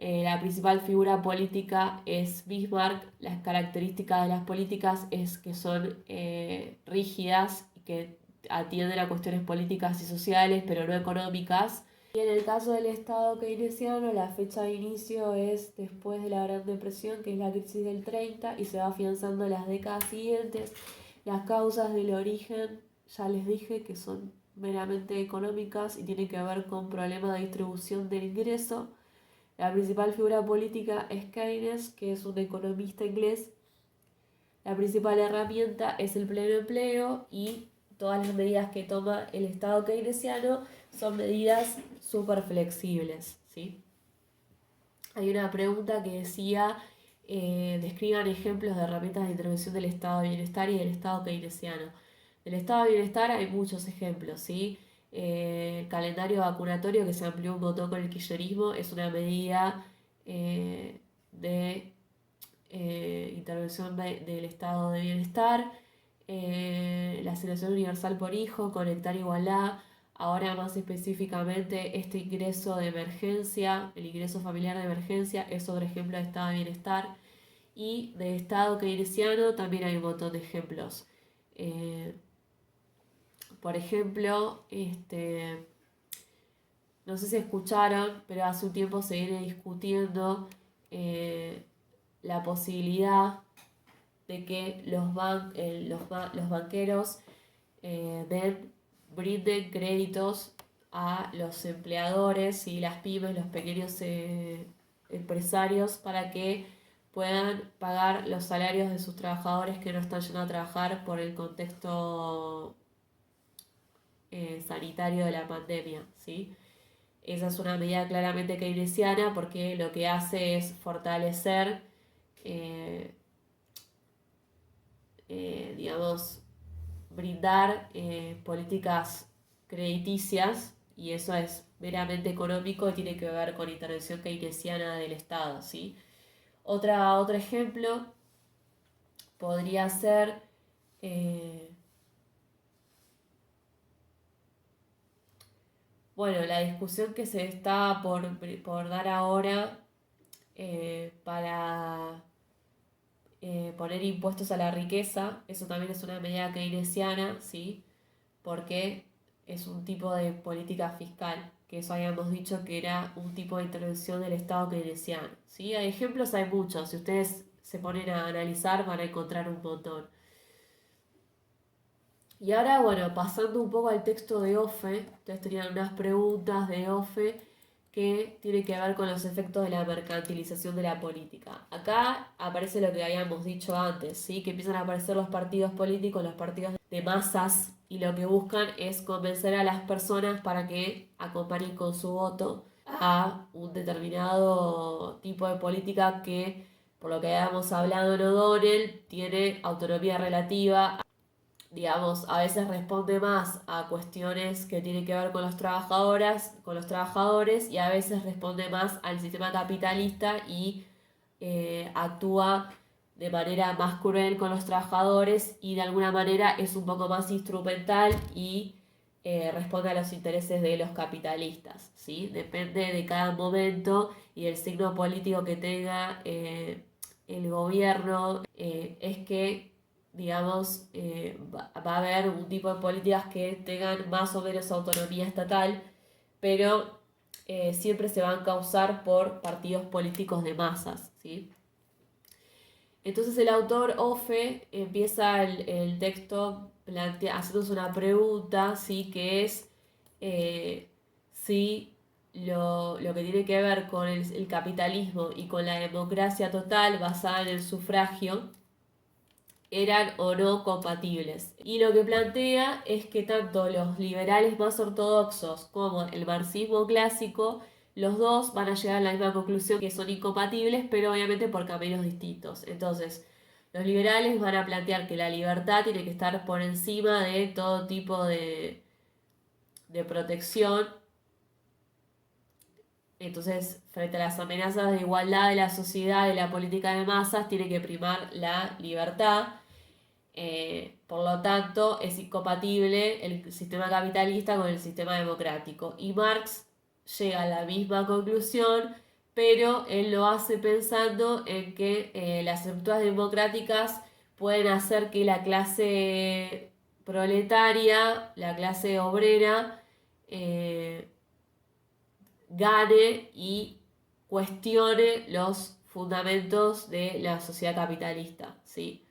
Speaker 1: La principal figura política es Bismarck. Las características de las políticas es que son rígidas y que atienden a cuestiones políticas y sociales, pero no económicas. Y en el caso del Estado keynesiano, la fecha de inicio es después de la Gran Depresión, que es la crisis del 30, y se va afianzando en las décadas siguientes. Las causas del origen, ya les dije, que son meramente económicas y tienen que ver con problemas de distribución del ingreso. La principal figura política es Keynes, que es un economista inglés. La principal herramienta es el pleno empleo y todas las medidas que toma el Estado keynesiano son medidas súper flexibles, ¿sí? Hay una pregunta que decía, describan ejemplos de herramientas de intervención del estado de bienestar y del estado keynesiano. Del estado de bienestar hay muchos ejemplos, ¿sí? El calendario vacunatorio que se amplió un montón con el kirchnerismo es una medida de intervención del estado de bienestar. La asignación universal por hijo, conectar igualdad. Ahora más específicamente este ingreso de emergencia, el ingreso familiar de emergencia, es otro ejemplo de estado de bienestar. Y de estado keynesiano también hay un montón de ejemplos. Por ejemplo, no sé si escucharon, pero hace un tiempo se viene discutiendo la posibilidad de que los banqueros brinden créditos a los empleadores y las pymes, los pequeños empresarios, para que puedan pagar los salarios de sus trabajadores que no están yendo a trabajar por el contexto sanitario de la pandemia, ¿sí? Esa es una medida claramente keynesiana porque lo que hace es fortalecer, digamos, brindar políticas crediticias, y eso es meramente económico y tiene que ver con intervención keynesiana del Estado, ¿sí? Otro ejemplo podría ser bueno, la discusión que se está por dar ahora para poner impuestos a la riqueza. Eso también es una medida keynesiana, ¿sí? Porque es un tipo de política fiscal, que eso habíamos dicho que era un tipo de intervención del Estado keynesiano, ¿sí? Hay ejemplos, hay muchos. Si ustedes se ponen a analizar van a encontrar un montón. Y ahora, bueno, pasando un poco al texto de OFE, ustedes tenían unas preguntas de OFE que tienen que ver con los efectos de la mercantilización de la política. Acá aparece lo que habíamos dicho antes, ¿sí? Que empiezan a aparecer los partidos políticos, los partidos de masas, y lo que buscan es convencer a las personas para que acompañen con su voto a un determinado tipo de política que, por lo que habíamos hablado en O'Donnell, tiene autonomía relativa. Digamos, a veces responde más a cuestiones que tienen que ver con los trabajadores, y a veces responde más al sistema capitalista y actúa de manera más cruel con los trabajadores, y de alguna manera es un poco más instrumental y responde a los intereses de los capitalistas, ¿sí? Depende de cada momento y del signo político que tenga el gobierno, es que digamos, va a haber un tipo de políticas que tengan más o menos autonomía estatal, pero siempre se van a causar por partidos políticos de masas, ¿sí? Entonces el autor Ofe empieza el texto haciéndose una pregunta, ¿sí? Que es si lo que tiene que ver con el capitalismo y con la democracia total basada en el sufragio eran o no compatibles. Y lo que plantea es que tanto los liberales más ortodoxos como el marxismo clásico, los dos van a llegar a la misma conclusión, que son incompatibles, pero obviamente por caminos distintos. Entonces, los liberales van a plantear que la libertad tiene que estar por encima de todo tipo de protección. Entonces, frente a las amenazas de igualdad de la sociedad y la política de masas, tiene que primar la libertad. Por lo tanto, es incompatible el sistema capitalista con el sistema democrático. Y Marx llega a la misma conclusión, pero él lo hace pensando en que las estructuras democráticas pueden hacer que la clase proletaria, la clase obrera, gane y cuestione los fundamentos de la sociedad capitalista, ¿sí?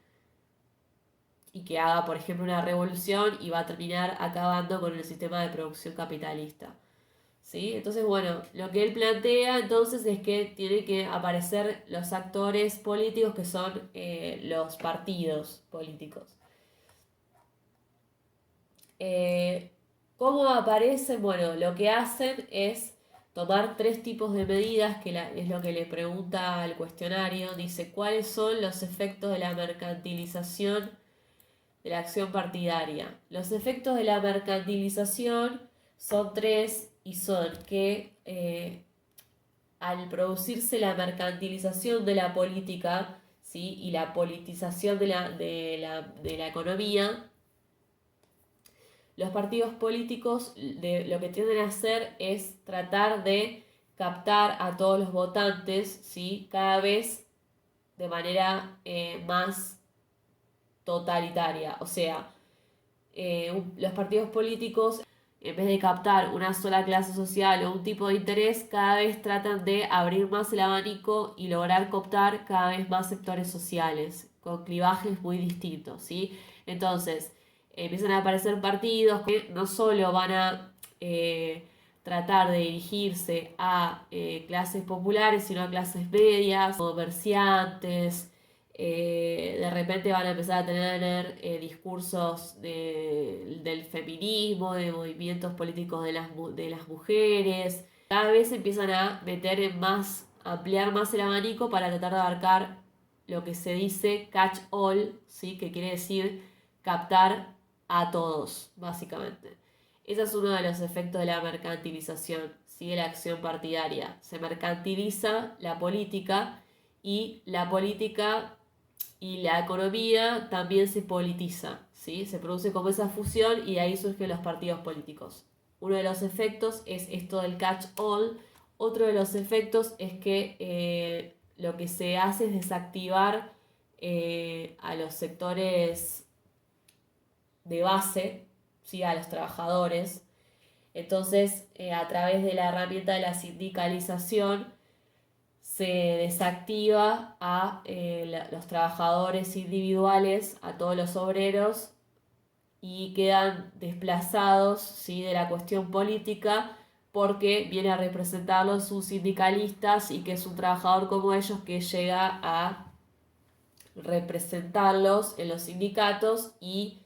Speaker 1: Y que haga, por ejemplo, una revolución y va a terminar acabando con el sistema de producción capitalista, ¿sí? Entonces, bueno, lo que él plantea entonces es que tienen que aparecer los actores políticos que son los partidos políticos. Eh, ¿Cómo aparecen? Bueno, lo que hacen es tomar tres tipos de medidas, que es lo que le pregunta al cuestionario. Dice, ¿cuáles son los efectos de la mercantilización de la acción partidaria? Los efectos de la mercantilización son tres y son que al producirse la mercantilización de la política, ¿sí? Y la politización de la economía, los partidos políticos lo que tienden a hacer es tratar de captar a todos los votantes, ¿sí? Cada vez de manera más totalitaria. O sea, los partidos políticos, en vez de captar una sola clase social o un tipo de interés, cada vez tratan de abrir más el abanico y lograr cooptar cada vez más sectores sociales, con clivajes muy distintos, ¿sí? Entonces, empiezan a aparecer partidos que no solo van a tratar de dirigirse a clases populares, sino a clases medias, comerciantes. De repente van a empezar a tener discursos del feminismo, de movimientos políticos de las mujeres. Cada vez empiezan a meter en más, ampliar más el abanico para tratar de abarcar lo que se dice catch all, ¿sí? Que quiere decir captar a todos, básicamente. Ese es uno de los efectos de la mercantilización, ¿sí? De la acción partidaria. Se mercantiliza la política y la política y la economía también se politiza, ¿sí? Se produce como esa fusión y de ahí surgen los partidos políticos. Uno de los efectos es esto del catch-all. Otro de los efectos es que lo que se hace es desactivar a los sectores de base, ¿sí? A los trabajadores. Entonces, a través de la herramienta de la sindicalización, se desactiva a los trabajadores individuales, a todos los obreros, y quedan desplazados, ¿sí? De la cuestión política, porque viene a representarlos sus sindicalistas y que es un trabajador como ellos que llega a representarlos en los sindicatos, y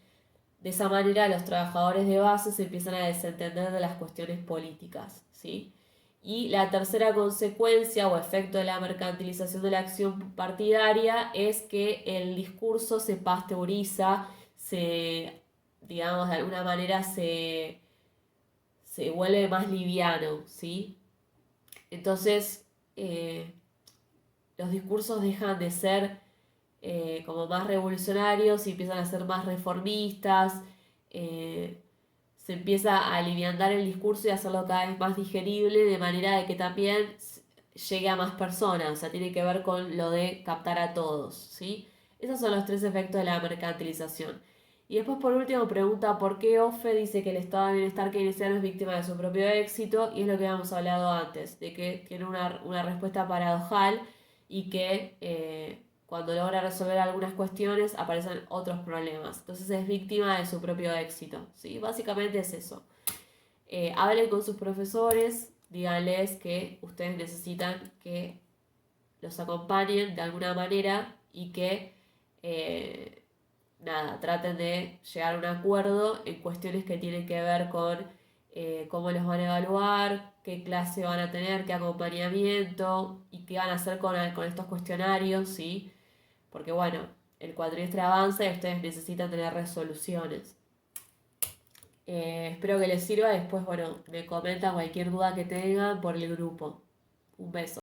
Speaker 1: de esa manera los trabajadores de base se empiezan a desentender de las cuestiones políticas, ¿sí? Y la tercera consecuencia o efecto de la mercantilización de la acción partidaria es que el discurso se pasteuriza, digamos, de alguna manera se vuelve más liviano, ¿sí? Entonces, los discursos dejan de ser como más revolucionarios y empiezan a ser más reformistas. Se empieza a aliviandar el discurso y hacerlo cada vez más digerible, de manera de que también llegue a más personas. O sea, tiene que ver con lo de captar a todos, ¿sí? Esos son los tres efectos de la mercantilización. Y después, por último, pregunta por qué Offe dice que el estado de bienestar keynesiano es víctima de su propio éxito, y es lo que habíamos hablado antes, de que tiene una respuesta paradojal y que cuando logra resolver algunas cuestiones aparecen otros problemas. Entonces es víctima de su propio éxito, ¿sí? Básicamente es eso. Hablen con sus profesores, díganles que ustedes necesitan que los acompañen de alguna manera y que, nada, traten de llegar a un acuerdo en cuestiones que tienen que ver con cómo los van a evaluar, qué clase van a tener, qué acompañamiento y qué van a hacer con estos cuestionarios, ¿sí? Porque bueno, el cuatrimestre avanza y ustedes necesitan tener resoluciones. Espero que les sirva. Después, bueno, me comentan cualquier duda que tengan por el grupo. Un beso.